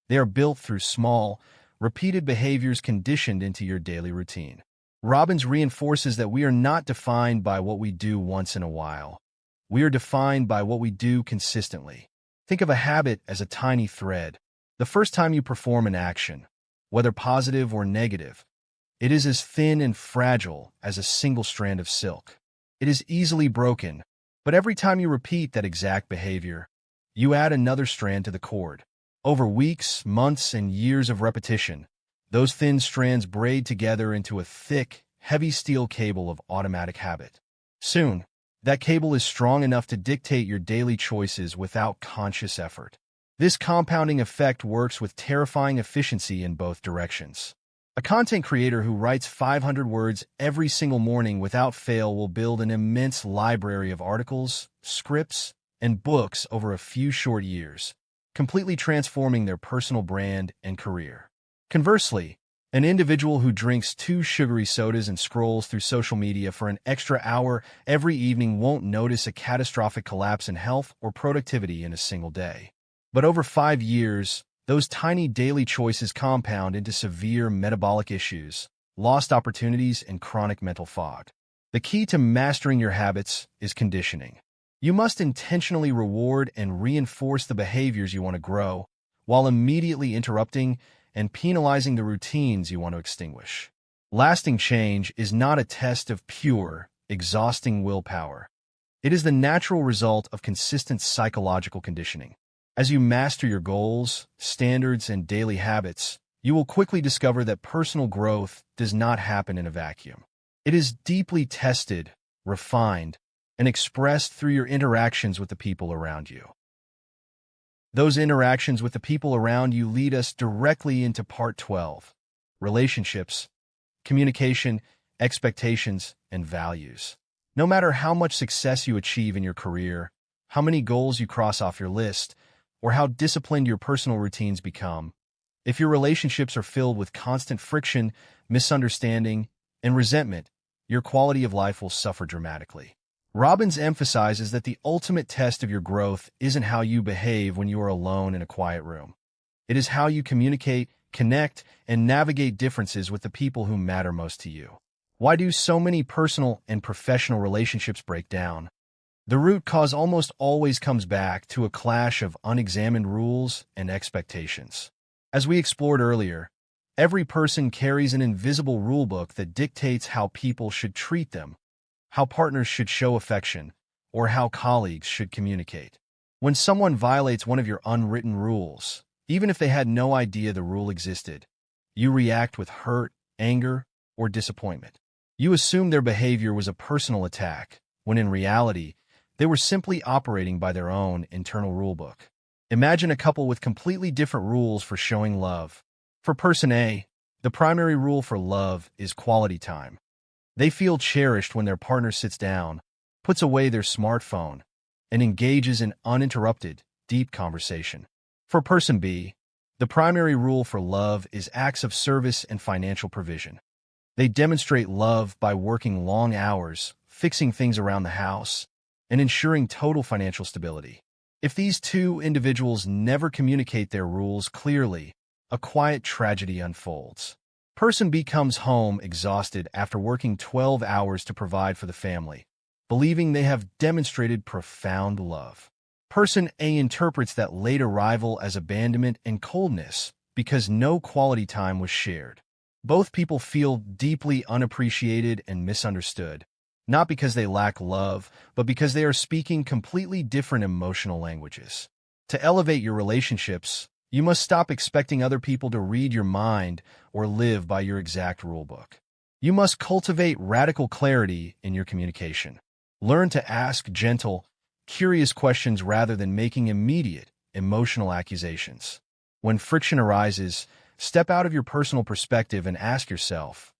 They are built through small, repeated behaviors conditioned into your daily routine. Robbins reinforces that we are not defined by what we do once in a while. We are defined by what we do consistently. Think of a habit as a tiny thread. The first time you perform an action, whether positive or negative, it is as thin and fragile as a single strand of silk. It is easily broken, but every time you repeat that exact behavior, you add another strand to the cord. Over weeks, months, and years of repetition, those thin strands braid together into a thick, heavy steel cable of automatic habit. Soon, that cable is strong enough to dictate your daily choices without conscious effort. This compounding effect works with terrifying efficiency in both directions. A content creator who writes 500 words every single morning without fail will build an immense library of articles, scripts, and books over a few short years, completely transforming their personal brand and career. Conversely, an individual who drinks 2 sugary sodas and scrolls through social media for an extra hour every evening won't notice a catastrophic collapse in health or productivity in a single day. But over 5 years, those tiny daily choices compound into severe metabolic issues, lost opportunities, and chronic mental fog. The key to mastering your habits is conditioning. You must intentionally reward and reinforce the behaviors you want to grow, while immediately interrupting and penalizing the routines you want to extinguish. Lasting change is not a test of pure, exhausting willpower. It is the natural result of consistent psychological conditioning. As you master your goals, standards, and daily habits, you will quickly discover that personal growth does not happen in a vacuum. It is deeply tested, refined, and expressed through your interactions with the people around you. Those interactions with the people around you lead us directly into part 12, relationships, communication, expectations, and values. No matter how much success you achieve in your career, how many goals you cross off your list, or how disciplined your personal routines become, if your relationships are filled with constant friction, misunderstanding, and resentment, your quality of life will suffer dramatically. Robbins emphasizes that the ultimate test of your growth isn't how you behave when you are alone in a quiet room. It is how you communicate, connect, and navigate differences with the people who matter most to you. Why do so many personal and professional relationships break down? The root cause almost always comes back to a clash of unexamined rules and expectations. As we explored earlier, every person carries an invisible rulebook that dictates how people should treat them, how partners should show affection, or how colleagues should communicate. When someone violates one of your unwritten rules, even if they had no idea the rule existed, you react with hurt, anger, or disappointment. You assume their behavior was a personal attack, when in reality, they were simply operating by their own internal rulebook. Imagine a couple with completely different rules for showing love. For person A, the primary rule for love is quality time. They feel cherished when their partner sits down, puts away their smartphone, and engages in uninterrupted, deep conversation. For person B, the primary rule for love is acts of service and financial provision. They demonstrate love by working long hours, fixing things around the house, and ensuring total financial stability. If these two individuals never communicate their rules clearly, a quiet tragedy unfolds. Person B comes home exhausted after working 12 hours to provide for the family, believing they have demonstrated profound love. Person A interprets that late arrival as abandonment and coldness because no quality time was shared. Both people feel deeply unappreciated and misunderstood, not because they lack love, but because they are speaking completely different emotional languages. To elevate your relationships, you must stop expecting other people to read your mind or live by your exact rulebook. You must cultivate radical clarity in your communication. Learn to ask gentle, curious questions rather than making immediate, emotional accusations. When friction arises, step out of your personal perspective and ask yourself,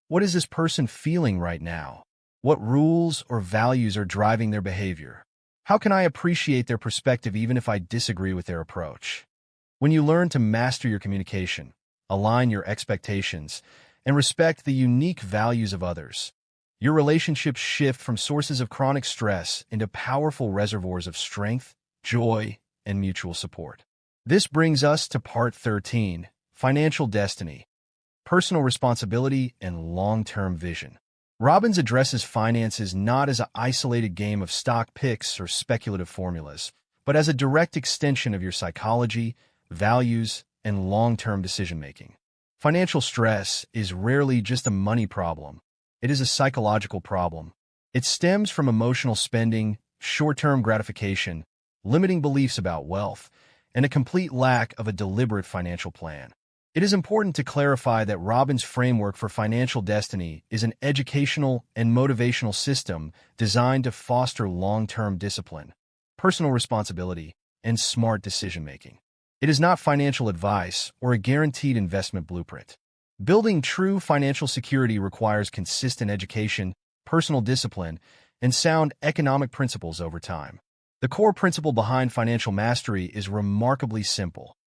what is this person feeling right now? What rules or values are driving their behavior? How can I appreciate their perspective even if I disagree with their approach? When you learn to master your communication, align your expectations, and respect the unique values of others, your relationships shift from sources of chronic stress into powerful reservoirs of strength, joy, and mutual support. This brings us to part 13, financial destiny, personal responsibility, and long-term vision. Robbins addresses finances not as an isolated game of stock picks or speculative formulas, but as a direct extension of your psychology, values, and long-term decision-making. Financial stress is rarely just a money problem. It is a psychological problem. It stems from emotional spending, short-term gratification, limiting beliefs about wealth, and a complete lack of a deliberate financial plan. It is important to clarify that Robbins' framework for financial destiny is an educational and motivational system designed to foster long-term discipline, personal responsibility, and smart decision-making. It is not financial advice or a guaranteed investment blueprint. Building true financial security requires consistent education, personal discipline, and sound economic principles over time. The core principle behind financial mastery is remarkably simple.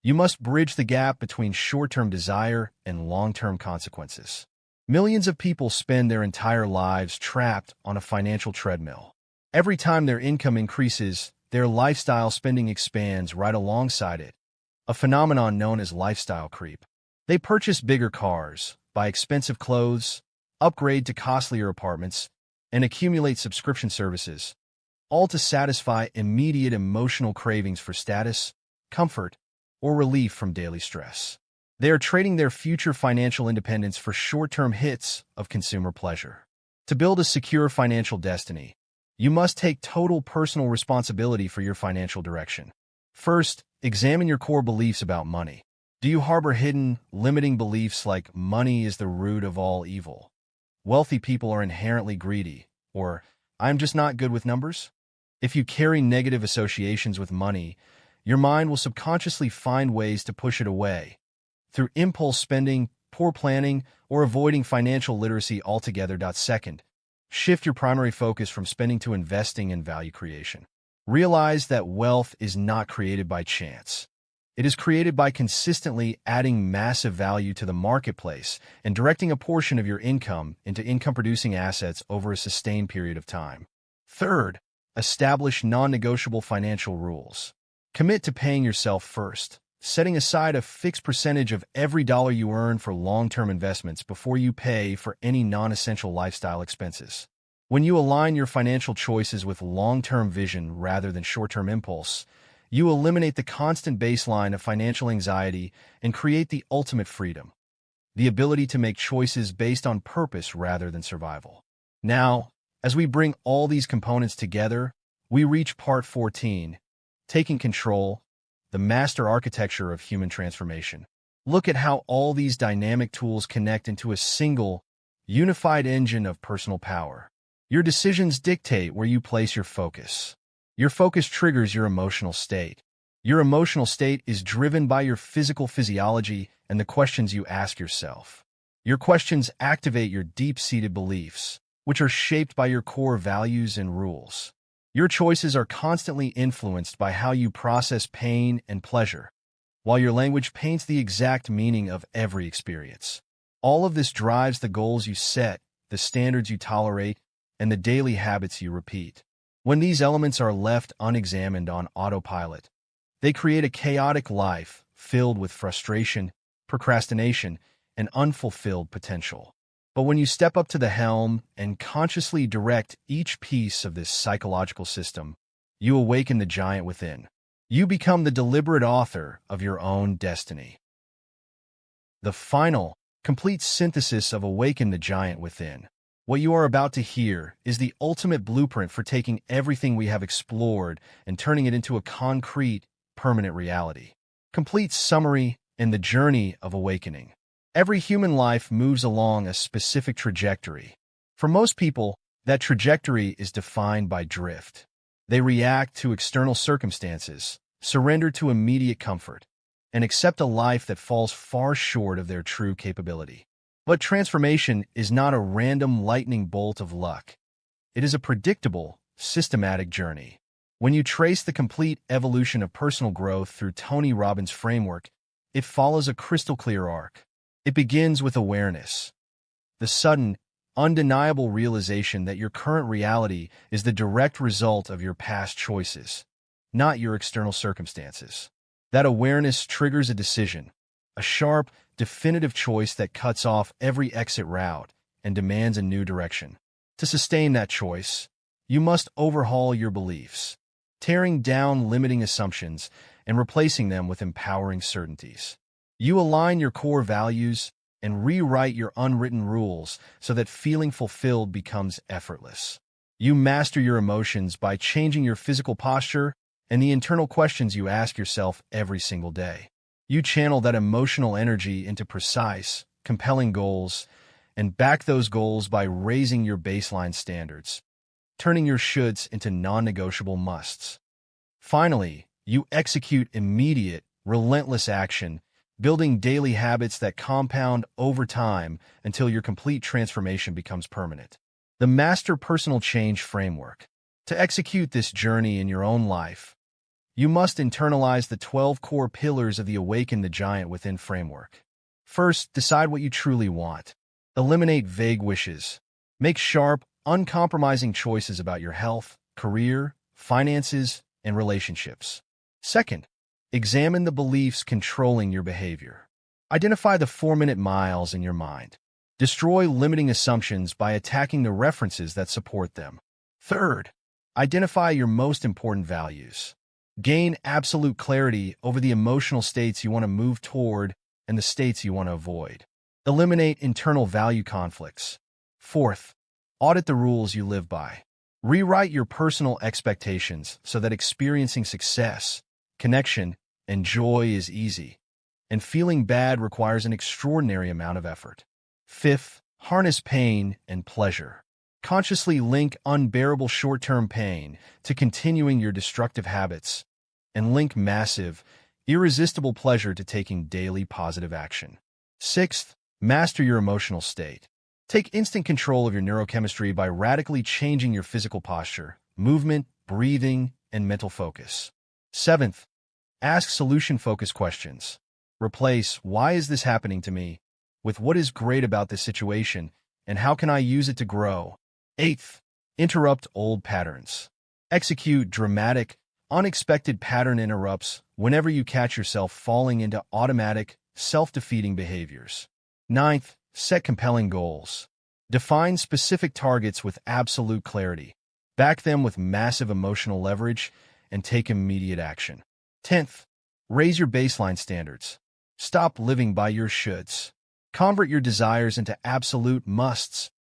You must bridge the gap between short-term desire and long-term consequences. Millions of people spend their entire lives trapped on a financial treadmill. Every time their income increases, their lifestyle spending expands right alongside it, a phenomenon known as lifestyle creep. They purchase bigger cars, buy expensive clothes, upgrade to costlier apartments, and accumulate subscription services, all to satisfy immediate emotional cravings for status, comfort, or relief from daily stress. They are trading their future financial independence for short-term hits of consumer pleasure. To build a secure financial destiny, you must take total personal responsibility for your financial direction. First, examine your core beliefs about money. Do you harbor hidden, limiting beliefs like money is the root of all evil? Wealthy people are inherently greedy, or I'm just not good with numbers? If you carry negative associations with money, your mind will subconsciously find ways to push it away through impulse spending, poor planning, or avoiding financial literacy altogether. Second, shift your primary focus from spending to investing and value creation. Realize that wealth is not created by chance. It is created by consistently adding massive value to the marketplace and directing a portion of your income into income-producing assets over a sustained period of time. Third, establish non-negotiable financial rules. Commit to paying yourself first, setting aside a fixed percentage of every dollar you earn for long-term investments before you pay for any non-essential lifestyle expenses. When you align your financial choices with long-term vision rather than short-term impulse, you eliminate the constant baseline of financial anxiety and create the ultimate freedom, the ability to make choices based on purpose rather than survival. Now, as we bring all these components together, we reach part 14, taking control, the master architecture of human transformation. Look at how all these dynamic tools connect into a single, unified engine of personal power. Your decisions dictate where you place your focus. Your focus triggers your emotional state. Your emotional state is driven by your physical physiology and the questions you ask yourself. Your questions activate your deep-seated beliefs, which are shaped by your core values and rules. Your choices are constantly influenced by how you process pain and pleasure, while your language paints the exact meaning of every experience. All of this drives the goals you set, the standards you tolerate, and the daily habits you repeat. When these elements are left unexamined on autopilot, they create a chaotic life filled with frustration, procrastination, and unfulfilled potential. But when you step up to the helm and consciously direct each piece of this psychological system, you awaken the giant within. You become the deliberate author of your own destiny. The final, complete synthesis of Awaken the Giant Within. What you are about to hear is the ultimate blueprint for taking everything we have explored and turning it into a concrete, permanent reality. Complete summary in the journey of awakening. Every human life moves along a specific trajectory. For most people, that trajectory is defined by drift. They react to external circumstances, surrender to immediate comfort, and accept a life that falls far short of their true capability. But transformation is not a random lightning bolt of luck. It is a predictable, systematic journey. When you trace the complete evolution of personal growth through Tony Robbins' framework, it follows a crystal-clear arc. It begins with awareness, the sudden, undeniable realization that your current reality is the direct result of your past choices, not your external circumstances. That awareness triggers a decision, a sharp, definitive choice that cuts off every exit route and demands a new direction. To sustain that choice, you must overhaul your beliefs, tearing down limiting assumptions and replacing them with empowering certainties. You align your core values and rewrite your unwritten rules so that feeling fulfilled becomes effortless. You master your emotions by changing your physical posture and the internal questions you ask yourself every single day. You channel that emotional energy into precise, compelling goals and back those goals by raising your baseline standards, turning your shoulds into non-negotiable musts. Finally, you execute immediate, relentless action, building daily habits that compound over time until your complete transformation becomes permanent. The Master Personal Change Framework. To execute this journey in your own life, you must internalize the 12 core pillars of the Awaken the Giant Within framework. First, decide what you truly want. Eliminate vague wishes. Make sharp, uncompromising choices about your health, career, finances, and relationships. Second, examine the beliefs controlling your behavior. Identify the 4-minute miles in your mind. Destroy limiting assumptions by attacking the references that support them. Third, identify your most important values. Gain absolute clarity over the emotional states you want to move toward and the states you want to avoid. Eliminate internal value conflicts. Fourth, audit the rules you live by. Rewrite your personal expectations so that experiencing success, connection, and joy is easy, and feeling bad requires an extraordinary amount of effort. Fifth, harness pain and pleasure. Consciously link unbearable short-term pain to continuing your destructive habits and link massive, irresistible pleasure to taking daily positive action. Sixth, master your emotional state. Take instant control of your neurochemistry by radically changing your physical posture, movement, breathing, and mental focus. Seventh, ask solution-focused questions. Replace "why is this happening to me" with "what is great about this situation and how can I use it to grow?" Eighth, interrupt old patterns. Execute dramatic, unexpected pattern interrupts whenever you catch yourself falling into automatic, self-defeating behaviors. Ninth, set compelling goals. Define specific targets with absolute clarity. Back them with massive emotional leverage and take immediate action. 10th, raise your baseline standards. Stop living by your shoulds. Convert your desires into absolute musts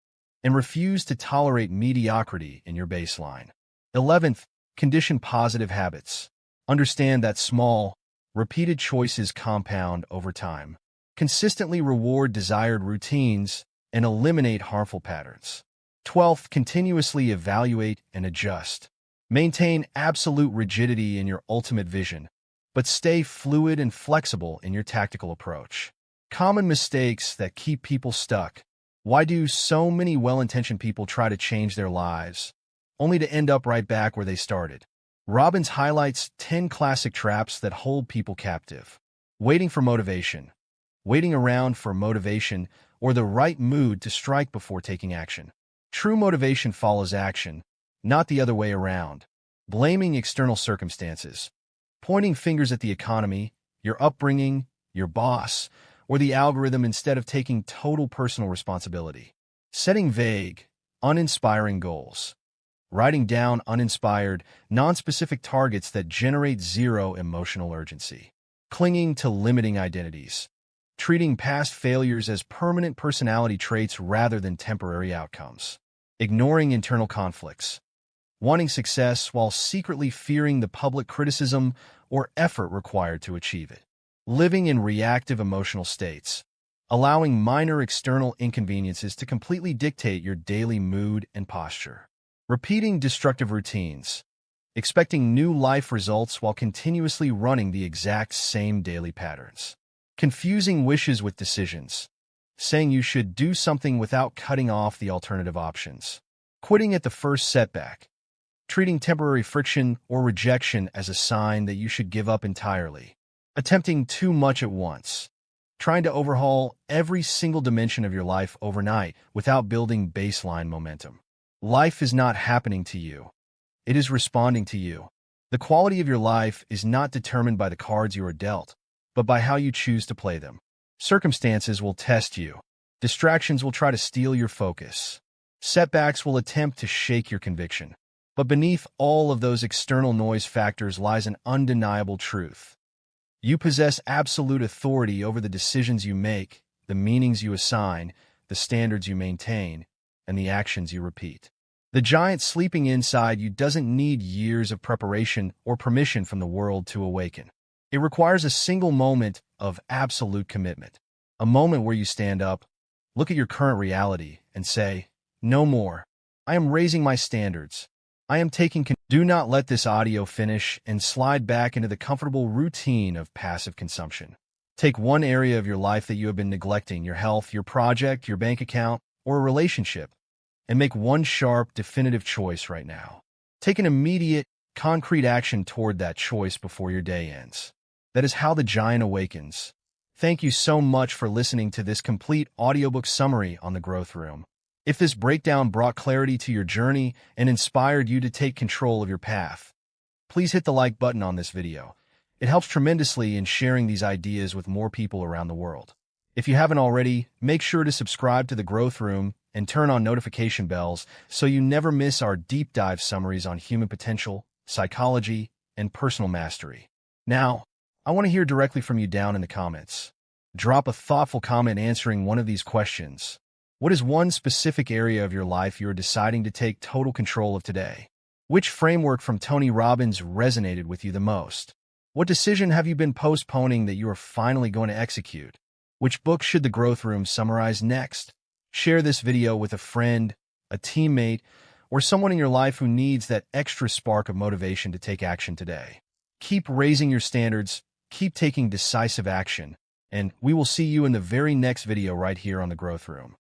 and refuse to tolerate mediocrity in your baseline. 11th, condition positive habits. Understand that small, repeated choices compound over time. Consistently reward desired routines and eliminate harmful patterns. 12th, continuously evaluate and adjust. Maintain absolute rigidity in your ultimate vision, but stay fluid and flexible in your tactical approach. Common mistakes that keep people stuck. Why do so many well-intentioned people try to change their lives, only to end up right back where they started? Robbins highlights 10 classic traps that hold people captive. Waiting for motivation. Waiting around for motivation or the right mood to strike before taking action. True motivation follows action, not the other way around. Blaming external circumstances. Pointing fingers at the economy, your upbringing, your boss, or the algorithm instead of taking total personal responsibility. Setting vague, uninspiring goals. Writing down uninspired, non-specific targets that generate zero emotional urgency. Clinging to limiting identities. Treating past failures as permanent personality traits rather than temporary outcomes. Ignoring internal conflicts. Wanting success while secretly fearing the public criticism or effort required to achieve it. Living in reactive emotional states. Allowing minor external inconveniences to completely dictate your daily mood and posture. Repeating destructive routines. Expecting new life results while continuously running the exact same daily patterns. Confusing wishes with decisions. Saying you should do something without cutting off the alternative options. Quitting at the first setback. Treating temporary friction or rejection as a sign that you should give up entirely. Attempting too much at once. Trying to overhaul every single dimension of your life overnight without building baseline momentum. Life is not happening to you. It is responding to you. The quality of your life is not determined by the cards you are dealt, but by how you choose to play them. Circumstances will test you. Distractions will try to steal your focus. Setbacks will attempt to shake your conviction. But beneath all of those external noise factors lies an undeniable truth. You possess absolute authority over the decisions you make, the meanings you assign, the standards you maintain, and the actions you repeat. The giant sleeping inside you doesn't need years of preparation or permission from the world to awaken. It requires a single moment of absolute commitment. A moment where you stand up, look at your current reality, and say, "No more. I am raising my standards. I am taking control." Do not let this audio finish and slide back into the comfortable routine of passive consumption. Take one area of your life that you have been neglecting, your health, your project, your bank account, or a relationship, and make one sharp, definitive choice right now. Take an immediate, concrete action toward that choice before your day ends. That is how the giant awakens. Thank you so much for listening to this complete audiobook summary on the Growth Room. If this breakdown brought clarity to your journey and inspired you to take control of your path, please hit the like button on this video. It helps tremendously in sharing these ideas with more people around the world. If you haven't already, make sure to subscribe to the Growth Room and turn on notification bells so you never miss our deep dive summaries on human potential, psychology, and personal mastery. Now, I want to hear directly from you down in the comments. Drop a thoughtful comment answering one of these questions. What is one specific area of your life you are deciding to take total control of today? Which framework from Tony Robbins resonated with you the most? What decision have you been postponing that you are finally going to execute? Which book should the Growth Room summarize next? Share this video with a friend, a teammate, or someone in your life who needs that extra spark of motivation to take action today. Keep raising your standards, keep taking decisive action, and we will see you in the very next video right here on the Growth Room.